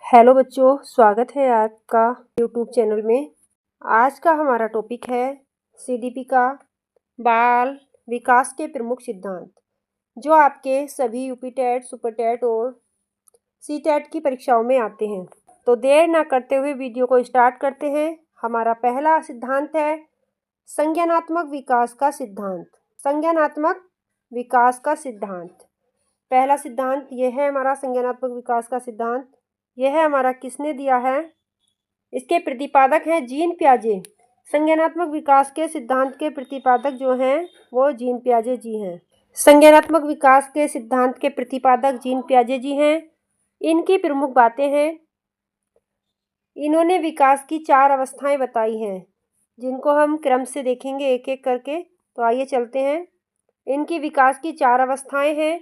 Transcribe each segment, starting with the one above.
Hello बच्चों, स्वागत है आपका यूट्यूब चैनल में। आज का हमारा टॉपिक है सीडीपी का बाल विकास के प्रमुख सिद्धांत, जो आपके सभी यूपी टेट, सुपर टेट और सी टेट की परीक्षाओं में आते हैं। तो देर ना करते हुए वीडियो को स्टार्ट करते हैं। हमारा पहला सिद्धांत है संज्ञानात्मक विकास का सिद्धांत। संज्ञानात्मक विकास का सिद्धांत, पहला सिद्धांत यह है हमारा संज्ञानात्मक विकास का सिद्धांत। यह हमारा किसने दिया है? इसके प्रतिपादक हैं जीन पियाजे। संज्ञानात्मक विकास के सिद्धांत के प्रतिपादक जो हैं वो जीन पियाजे जी हैं। संज्ञानात्मक विकास के सिद्धांत के प्रतिपादक जीन पियाजे जी हैं। इनकी प्रमुख बातें हैं, इन्होंने विकास की 4 अवस्थाएं बताई हैं, जिनको हम क्रम से देखेंगे एक एक करके। तो आइए चलते हैं। इनकी विकास की 4 अवस्थाएं हैं।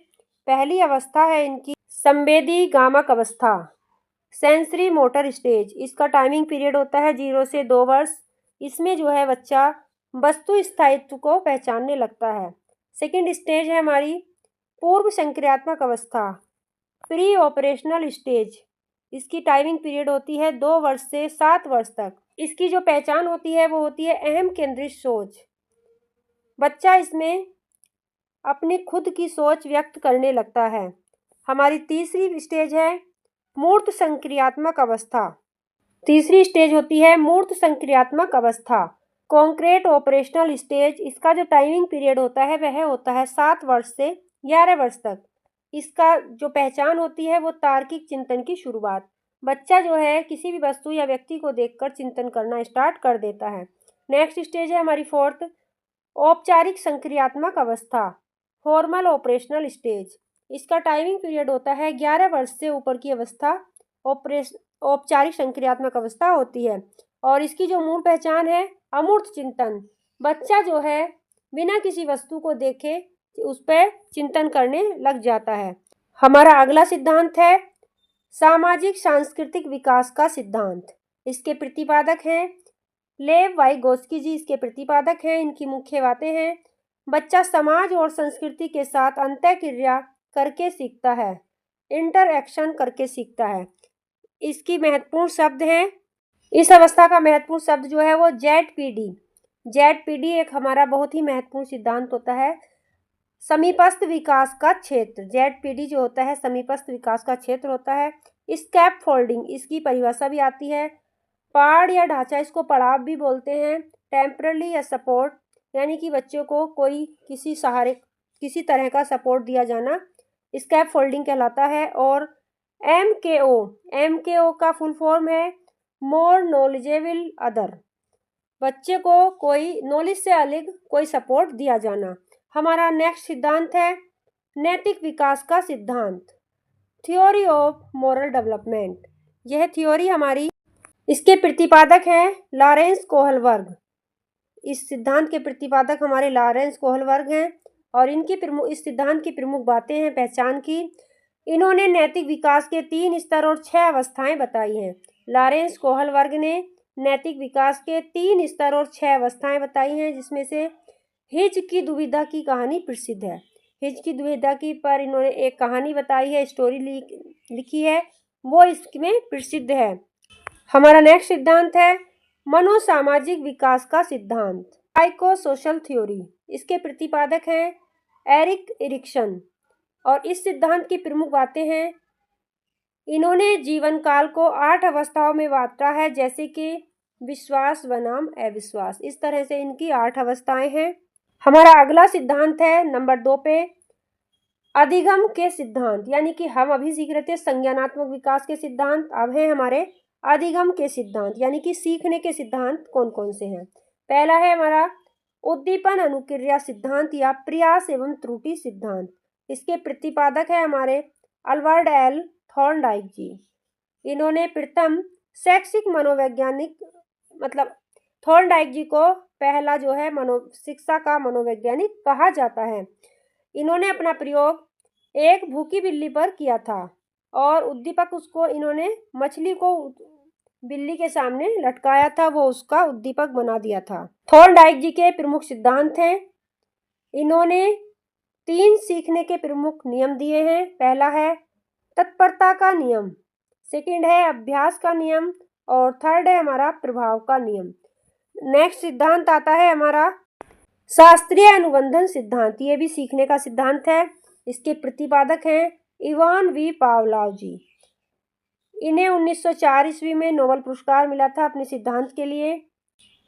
पहली अवस्था है इनकी संवेदी गामक अवस्था, सेंसरी मोटर स्टेज। इसका टाइमिंग पीरियड होता है 0 से 2 वर्ष। इसमें जो है बच्चा वस्तु स्थायित्व को पहचानने लगता है। सेकंड स्टेज है हमारी पूर्व संक्रियात्मक अवस्था, प्री ऑपरेशनल स्टेज। इसकी टाइमिंग पीरियड होती है 2 वर्ष से 7 वर्ष तक। इसकी जो पहचान होती है वो होती है अहम केंद्रित सोच। बच्चा इसमें अपनी खुद की सोच व्यक्त करने लगता है। हमारी तीसरी स्टेज है मूर्त संक्रियात्मक अवस्था। तीसरी स्टेज होती है मूर्त संक्रियात्मक अवस्था, कॉन्क्रीट ऑपरेशनल स्टेज। इसका जो टाइमिंग पीरियड होता है वह होता है 7 वर्ष से 11 वर्ष तक। इसका जो पहचान होती है वो तार्किक चिंतन की शुरुआत। बच्चा जो है किसी भी वस्तु या व्यक्ति को देखकर चिंतन करना स्टार्ट कर देता है। नेक्स्ट स्टेज है हमारी फोर्थ, औपचारिक संक्रियात्मक अवस्था, फॉर्मल ऑपरेशनल स्टेज। इसका टाइमिंग पीरियड होता है 11 वर्ष से ऊपर की अवस्था औपचारिक संक्रियात्मक अवस्था होती है। और इसकी जो मूल पहचान है अमूर्त चिंतन। बच्चा जो है बिना किसी वस्तु को देखे उस पर चिंतन करने लग जाता है। हमारा अगला सिद्धांत है सामाजिक सांस्कृतिक विकास का सिद्धांत। इसके प्रतिपादक हैं लेव वाइगोस्की जी। इसके प्रतिपादक हैं। इनकी मुख्य बातें हैं, बच्चा समाज और संस्कृति के साथ अंतःक्रिया करके सीखता है, इंटरएक्शन करके सीखता है। इसकी महत्वपूर्ण शब्द हैं, इस अवस्था का महत्वपूर्ण शब्द जो है वो जेडपीडी। जेडपीडी एक हमारा बहुत ही महत्वपूर्ण सिद्धांत होता है, समीपस्थ विकास का क्षेत्र। जेडपीडी जो होता है समीपस्थ विकास का क्षेत्र होता है। स्कैप फोल्डिंग, इसकी परिभाषा भी आती है। पाड़ या ढांचा, इसको पड़ाव भी बोलते हैं। टेम्परली या सपोर्ट, यानी कि बच्चों को कोई किसी सहारे किसी तरह का सपोर्ट दिया जाना स्कैप फोल्डिंग कहलाता है। और एमकेओ का फुल फॉर्म है मोर नॉलेजेबल अदर, बच्चे को कोई नॉलेज से अलग कोई सपोर्ट दिया जाना। हमारा नेक्स्ट सिद्धांत है नैतिक विकास का सिद्धांत, थ्योरी ऑफ मॉरल डेवलपमेंट। यह थ्योरी हमारी, इसके प्रतिपादक हैं लॉरेंस कोहलबर्ग। इस सिद्धांत के प्रतिपादक हमारे लॉरेंस कोहलबर्ग हैं। और इनकी इस सिद्धांत की प्रमुख बातें हैं पहचान की। इन्होंने नैतिक विकास के 3 स्तर और 6 अवस्थाएं बताई हैं। लॉरेंस कोहलबर्ग ने नैतिक विकास के 3 स्तर और 6 अवस्थाएं बताई हैं, जिसमें से हिज की दुविधा की कहानी प्रसिद्ध है। हिज की दुविधा की पर इन्होंने एक कहानी बताई है, स्टोरी लिखी है, वो इसमें प्रसिद्ध है। हमारा नेक्स्ट सिद्धांत है मनोसामाजिक विकास का सिद्धांत, साइको सोशल थ्योरी। इसके प्रतिपादक हैं एरिक एरिक्सन। और इस सिद्धांत की प्रमुख बातें हैं, इन्होंने जीवन काल को 8 अवस्थाओं में बांटा है, जैसे कि विश्वास बनाम अविश्वास। इस तरह से इनकी 8 अवस्थाएं हैं। हमारा अगला सिद्धांत है नंबर 2 पे अधिगम के सिद्धांत, यानी कि हम अभी सीख रहे थे संज्ञानात्मक विकास के सिद्धांत, अब है हमारे अधिगम के सिद्धांत, यानी कि सीखने के सिद्धांत कौन कौन से हैं। पहला है हमारा उद्दीपन अनुक्रिया सिद्धांत या प्रयास एवं त्रुटि सिद्धांत। इसके प्रतिपादक है हमारे अल्बर्ट एल थॉर्नडाइक जी। इन्होंने प्रथम शैक्षिक मनोवैज्ञानिक, मतलब थॉर्नडाइक जी को पहला जो है शिक्षा का मनोवैज्ञानिक कहा जाता है। इन्होंने अपना प्रयोग एक भूखी बिल्ली पर किया था और उद्दीपक उसको इन्होंने मछली को बिल्ली के सामने लटकाया था, वो उसका उद्दीपक बना दिया था। थॉर्नडाइक जी के प्रमुख सिद्धांत हैं, इन्होंने 3 सीखने के प्रमुख नियम दिए हैं। पहला है तत्परता का नियम, सेकंड है अभ्यास का नियम और थर्ड है हमारा प्रभाव का नियम। नेक्स्ट सिद्धांत आता है हमारा शास्त्रीय अनुबंधन सिद्धांत। ये भी सीखने का सिद्धांत है। इसके प्रतिपादक हैं इवान वी पावलोव जी। इन्हें 1904 ईस्वी में नोबेल पुरस्कार मिला था अपने सिद्धांत के लिए।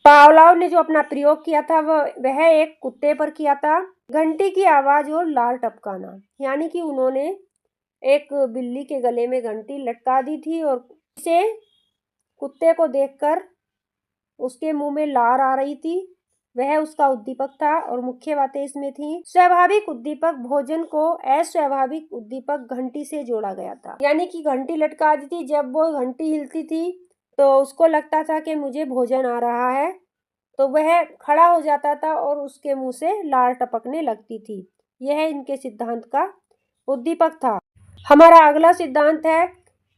पावलोव ने जो अपना प्रयोग किया था वह एक कुत्ते पर किया था। घंटी की आवाज और लार टपकाना, यानी कि उन्होंने एक बिल्ली के गले में घंटी लटका दी थी और इसे कुत्ते को देखकर उसके मुंह में लार आ रही थी, वह उसका उद्दीपक था। और मुख्य बातें इसमें थी, स्वाभाविक उद्दीपक भोजन को अस्वाभाविक उद्दीपक घंटी से जोड़ा गया था, यानी कि घंटी लटका दी थी, जब वो घंटी हिलती थी तो उसको लगता था कि मुझे भोजन आ रहा है, तो वह खड़ा हो जाता था और उसके मुंह से लार टपकने लगती थी। यह इनके सिद्धांत का उद्दीपक था। हमारा अगला सिद्धांत है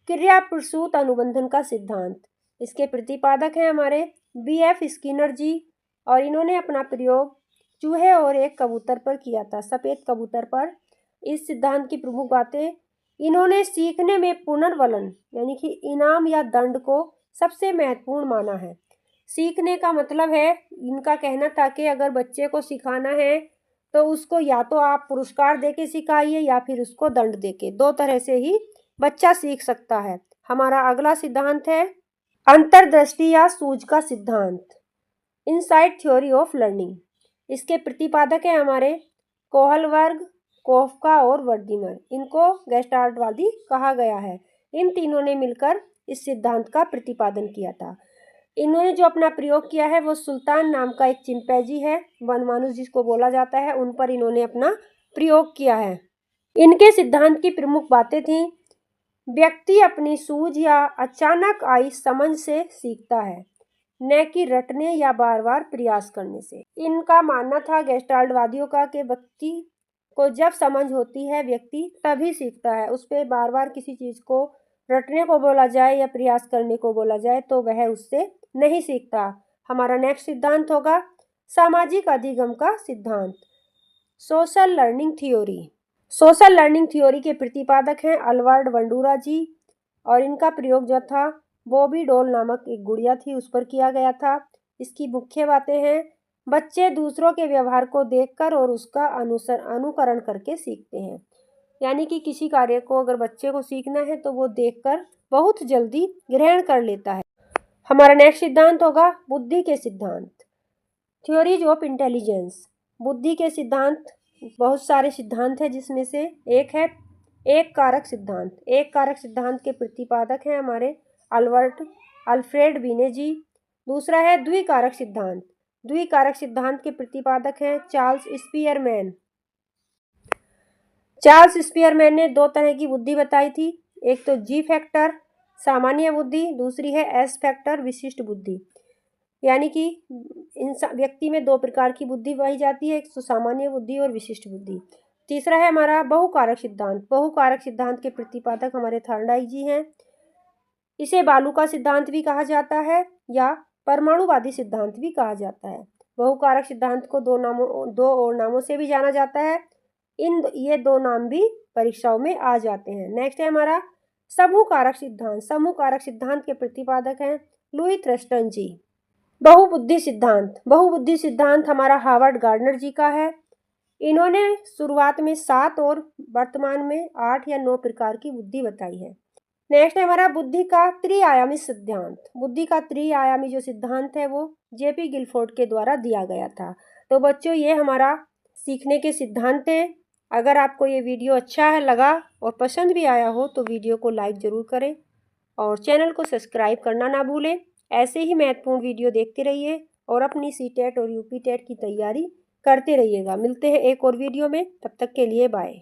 क्रिया प्रसूत अनुबंधन का सिद्धांत। इसके प्रतिपादक हैं हमारे B.F. स्किनर जी और इन्होंने अपना प्रयोग चूहे और एक कबूतर पर किया था, सफ़ेद कबूतर पर। इस सिद्धांत की प्रमुख बातें, इन्होंने सीखने में पुनर्वलन यानी कि इनाम या दंड को सबसे महत्वपूर्ण माना है। सीखने का मतलब है, इनका कहना था कि अगर बच्चे को सिखाना है तो उसको या तो आप पुरस्कार देके सिखाइए या फिर उसको दंड देके, दो तरह से ही बच्चा सीख सकता है। हमारा अगला सिद्धांत है अंतर्दृष्टि या सूझ का सिद्धांत, इनसाइट थ्योरी ऑफ लर्निंग। इसके प्रतिपादक हैं हमारे कोहलबर्ग, कोफका और वर्दीमर। इनको गेस्टाल्टवादी कहा गया है। इन तीनों ने मिलकर इस सिद्धांत का प्रतिपादन किया था। इन्होंने जो अपना प्रयोग किया है वो सुल्तान नाम का एक चिंपैंजी है, वनमानुष जिसको बोला जाता है, उन पर इन्होंने अपना प्रयोग किया है। इनके सिद्धांत की प्रमुख बातें थीं, व्यक्ति अपनी सूझ या अचानक आई समझ से सीखता है, न कि रटने या बार बार प्रयास करने से। इनका मानना था गेस्टाल्टवादियों का कि व्यक्ति को जब समझ होती है व्यक्ति तभी सीखता है। उस पर बार बार किसी चीज़ को रटने को बोला जाए या प्रयास करने को बोला जाए तो वह उससे नहीं सीखता। हमारा नेक्स्ट सिद्धांत होगा सामाजिक अधिगम का सिद्धांत, social learning theory. Social learning theory के प्रतिपादक हैं अल्बर्ट बंडूरा जी और इनका प्रयोग जो था बॉबी डॉल नामक एक गुड़िया थी उस पर किया गया था। इसकी मुख्य बातें हैं, बच्चे दूसरों के व्यवहार को देखकर और उसका अनुकरण करके सीखते हैं, यानी कि किसी कार्य को अगर बच्चे को सीखना है तो वो देखकर बहुत जल्दी ग्रहण कर लेता है। हमारा नेक्स्ट सिद्धांत होगा बुद्धि के सिद्धांत, थ्योरीज ऑफ इंटेलिजेंस। बुद्धि के सिद्धांत बहुत सारे सिद्धांत हैं, जिसमें से एक है एक कारक सिद्धांत। एक कारक सिद्धांत के प्रतिपादक हैं हमारे अल्फ्रेड बिने जी। दूसरा है द्विकारक सिद्धांत। द्विकारक सिद्धांत के प्रतिपादक हैं चार्ल्स स्पीयरमैन। चार्ल्स स्पीयरमैन ने दो तरह की बुद्धि बताई थी, एक तो जी फैक्टर सामान्य बुद्धि, दूसरी है एस फैक्टर विशिष्ट बुद्धि। यानी कि व्यक्ति में दो प्रकार की बुद्धि पाई जाती है, एक तो सामान्य बुद्धि और विशिष्ट बुद्धि। तीसरा है हमारा बहुकारक सिद्धांत। बहुकारक सिद्धांत के प्रतिपादक हमारे थॉर्नडाइक जी हैं। इसे बालू का सिद्धांत भी कहा जाता है या परमाणुवादी सिद्धांत भी कहा जाता है। बहुकारक सिद्धांत को दो और नामों से भी जाना जाता है। ये दो नाम भी परीक्षाओं में आ जाते हैं। नेक्स्ट है हमारा समूह कारक सिद्धांत। समूह कारक सिद्धांत के प्रतिपादक हैं लुई थ्रस्टन जी। बहुबुद्धि सिद्धांत। बहुबुद्धि सिद्धांत हमारा हार्वर्ड गार्डनर जी का है। इन्होंने शुरुआत में 7 और वर्तमान में 8 या 9 प्रकार की बुद्धि बताई है। नेक्स्ट है हमारा बुद्धि का त्रिआयामी सिद्धांत। बुद्धि का त्रिआयामी जो सिद्धांत है वो जेपी गिलफोर्ड के द्वारा दिया गया था। तो बच्चों ये हमारा सीखने के सिद्धांत हैं। अगर आपको ये वीडियो अच्छा है लगा और पसंद भी आया हो तो वीडियो को लाइक ज़रूर करें और चैनल को सब्सक्राइब करना ना भूलें। ऐसे ही महत्वपूर्ण वीडियो देखते रहिए और अपनी सीटेट और यूपी टेट की तैयारी करते रहिएगा। मिलते हैं एक और वीडियो में, तब तक के लिए बाय।